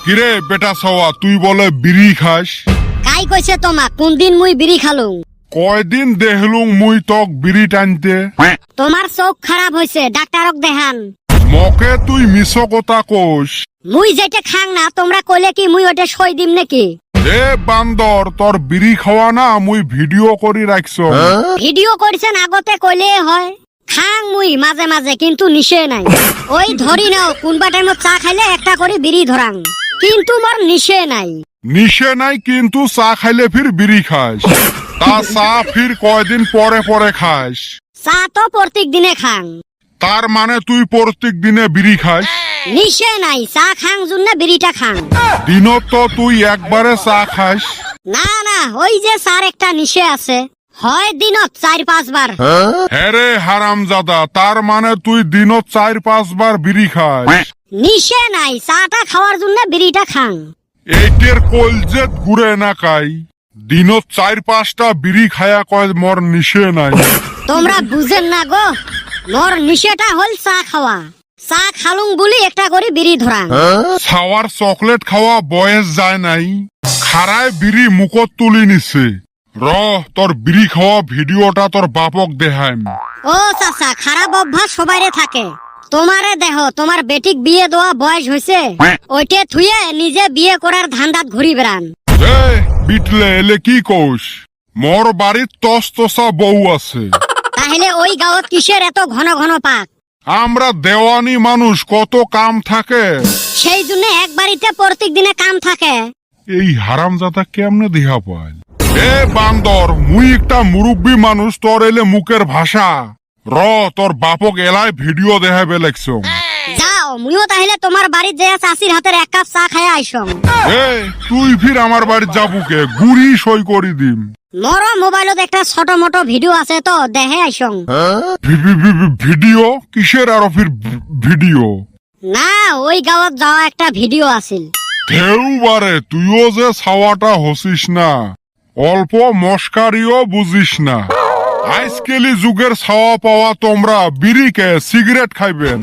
কিরে বেটা সওয়া, তুই বলে বিড়ি খাস? কাই কইছে তোমাক কোন দিন মুই বিড়ি খালুম? কয়দিন দেখলুম মুই তক বিড়ি টানতে। তোমার চোখ খারাপ হইছে, ডাক্তারক দেখান। মকে তুই মিছ কথা কোস। মুই যেটা খাং না তোমরা কইলে কি মুই ওটা সই দিম নাকি? এ বান্দর, তোর বিড়ি খাওয়া না মুই ভিডিও করি রাখছ। ভিডিও করছেন আগতে কইলে হয়। খাং মুই মাঝে মাঝে, কিন্তু নিশে নাই। ওই ধরি নাও কোনবা টাইমত চা খাইলে একটা করে বিড়ি ধরাং, কিন্তু মোর নিশে নাই। নিশে নাই কিন্তু চা খাইলে ফির বিড়ি খাস। তা চা ফির কয়দিন পরে পরে খাস? চা তো প্রত্যেক দিনে খাং। তার মানে তুই প্রত্যেক দিনে বিড়ি খাস? নিশে নাই, চা খাং জন্য বিড়িটা খাং। দিনত তো তুই একবারে চা খাস। না না, ওই যে স্যার একটা নিশে আছে, হয় দিনত 4-5 বার। হ্যাঁ রে হারামজাদা, তার মানে তুই দিনত 4-5 বার বিড়ি খাস। নিশে নাই, চাটা খাওয়ার জন্য বিড়িটা খাং। এইটের কলজেত ঘুরে না কাই, দিনত 4-5টা বিড়ি খায়া কয় মোর নিশে নাই। তোমরা বুঝেন না গো, মোর নিশেটা হল চা খাওয়া। চা খালুং বলি একটা করে বিড়ি ধরাং। ছাওয়ার চকলেট খাওয়া বয়স যায় নাই, খারায় বিড়ি মুখত তুলি নিছে। র তোর বিড়ি খাওয়া ভিডিওটা তোর বাপক দেখাইম। ও চাচা, খারাপ অভ্যাস সবাইরে থাকে। তোমারে দেহ, তোমার বেটিক বিয়ে দেওয়া বয়স হয়েছে, ওইটে থুয়ে নিজে বিয়ে করার ধান্দাত ঘুরি বেড়ান। এ বিটলে এলে কি কোস? মোর বাড়ির তসতসা বউ আছে। তাহলে ওই গাঁৱত কিসের এত ঘন ঘন পাক? আমরা দেওয়ানি মানুষ, কত কাম থাকে। সেই জন্য এক বাড়িতে প্রত্যেক দিনে কাম থাকে। এই হারামজাদা কেমনে দেহা পায়? এ বান্দর, মুই একটা মুরব্বী মানুষ, তোর এলে মুখের ভাষা। র তোর বাপক এলাই ভিডিও দেখাবে লাগছ। যাও, মুইও তাহলে তোমার বাড়ির যে চাষির হাতের 1 কাপ চা খাইয়া আইসং। এ তুই ফির আমার বাড়ি যাবুকে, গুড়ি সই করি দিম। মোর মোবাইলত একটা ছোট মোটো ভিডিও আছে তো, দেখে আইসং। ভিডিও কিসের? আরো ফির ভিডিও? না, ওই গাঁৱত যাওয়া একটা ভিডিও আছিল। ঢেউ বারে, তুইও যে ছাওয়াটা হসিস না, অল্প মস্কারিও বুঝিস না। আজকালি যুগের ছাওয়া পাওয়া তোমরা বিড়িকে সিগারেট খাইবেন।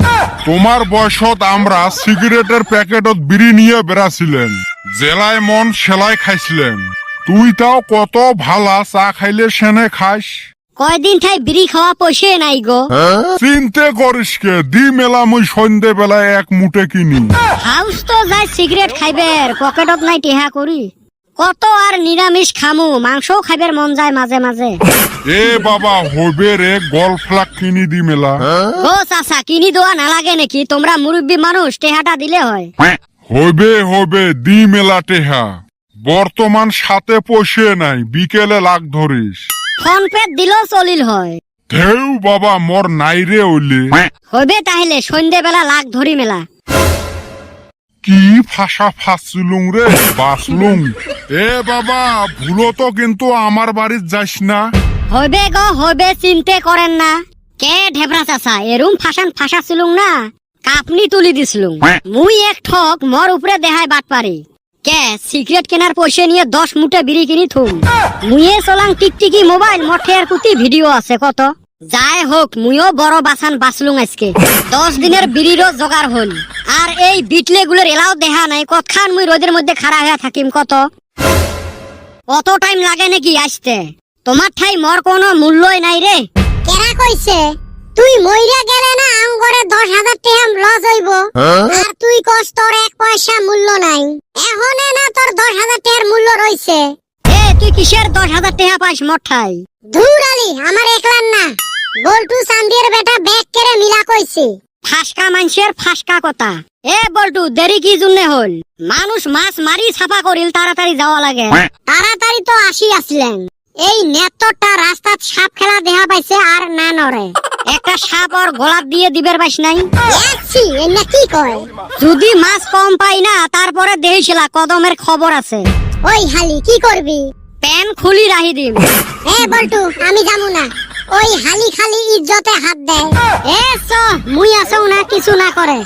তোমার বয়সত আমরা সিগারেটের প্যাকেটত বিড়ি নিয়ে বেড়াছিলেন, জেলায় মন সেলাই খাইছিলেন। তুই তাও কত ভালা চা খাইলে সেনে খাস। কয়দিন ঠাই বিড়ি খাওয়া পয়সে নাই গো। চিন্তে করিস কে, দি মেলা মুই সন্ধ্যে বেলায় 1 মুঠে কিনি। হাউস তো যাই সিগারেট খাইবের, পকেটত নাই টেহা করি। কত আর নিরামিষ খামু, মাংসও খাইবের মন যায় মাঝে মাঝে। এ বাবা, হইবে রে, গল্ফ লাগ কিনি দি মেলা। ও চাচা, কিনি দেওয়া নালাগে নাকি? তোমরা মুরব্বী মানুষ, টেহাটা দিলে হয়। হইবে দি মেলা টেহা। বর্তমান সাথে পয়সে নাই, বিকেলে লাগ ধরিস। ফোন পে দিলেও চলিল হয়। ঢেউ বাবা, মোর নাই রে ওইলে। হইবে তাহলে সন্ধ্যে বেলা লাগ ধরি মেলা। কি ফাঁসা ফাঁসলুং রে, বাসলুং। এ বাবা, ভুলো তো কিন্তু আমার বাড়ির যাস না। হইবে গো হইবে, চিন্তে করেন না। কে ঢেবরা চাচা, এরুম ফাঁসা ছিলুং না, কাপনি তুলি দিছিলুম। মুই এক ঠক, মোর উপরে দেহাই বাট পারি। কে সিগারেট কেনার পয়সা নিয়ে 10 মুঠে বিড়ি কিনি থুম। মুয়ে চলাং টিকটিকি মোবাইল, মঠের কুতি ভিডিও আছে কত। যাই হোক, মুইও বড় বাসান বাঁচলুং আজকে। 10 দিনের বিড়িরও জোগাড় হল। আর এই বিটলে গুলোর এলাও দেখা নাই, কতখান মুই রোদের মধ্যে খাড়া হয়ে থাকিম কত। অত টাইম লাগে নাকি আসতে? তোমার ঠাই মোর কোনো মূল্যই নাই রে। কেরা কইছে তুই মইরা গেলে না আঙ্গরে 10,000 টাকা লস হইব, আর তুই কস তোর 1 পয়সা মূল্য নাই। এখনে না তোর 10,000 টাকার মূল্য রইছে। এ তুই কিসের 10,000 টাকা পাইস মোর ঠাই? ধুর আলি, আমার একলান না, বল্টু চান্দির বেটা ব্যাগ কেড়ে মিলা কইছে। ফাঁসকা মানুষের ফাঁসকা কথা। এ বল্টু, দেরি কি জন্যে হল? মানুষ মাছ মারি ছাপা করিল, তাড়াতাড়ি যাওয়া লাগে। তাড়াতাড়ি তো আসি আসলেন, এই নেতরটা রাস্তাত সাপ খেলা দেখা পাইছে আর না নরে। একটা সাপ ওর গলাত দিয়ে দিবের পাইস নাই? দেখছি এনে কি কয়। যদি মাছ কম পাই না, তারপরে দেখিছিলা কদমের খবর আছে। ওই হালি কি করবি? প্যান খুলি রাহি দিম। এ বল্টু, আমি যামু না। ওই হালি খালি ইজ্জতে হাত দেয়। এ চ, মুই আছৌ না, কিছু না করে।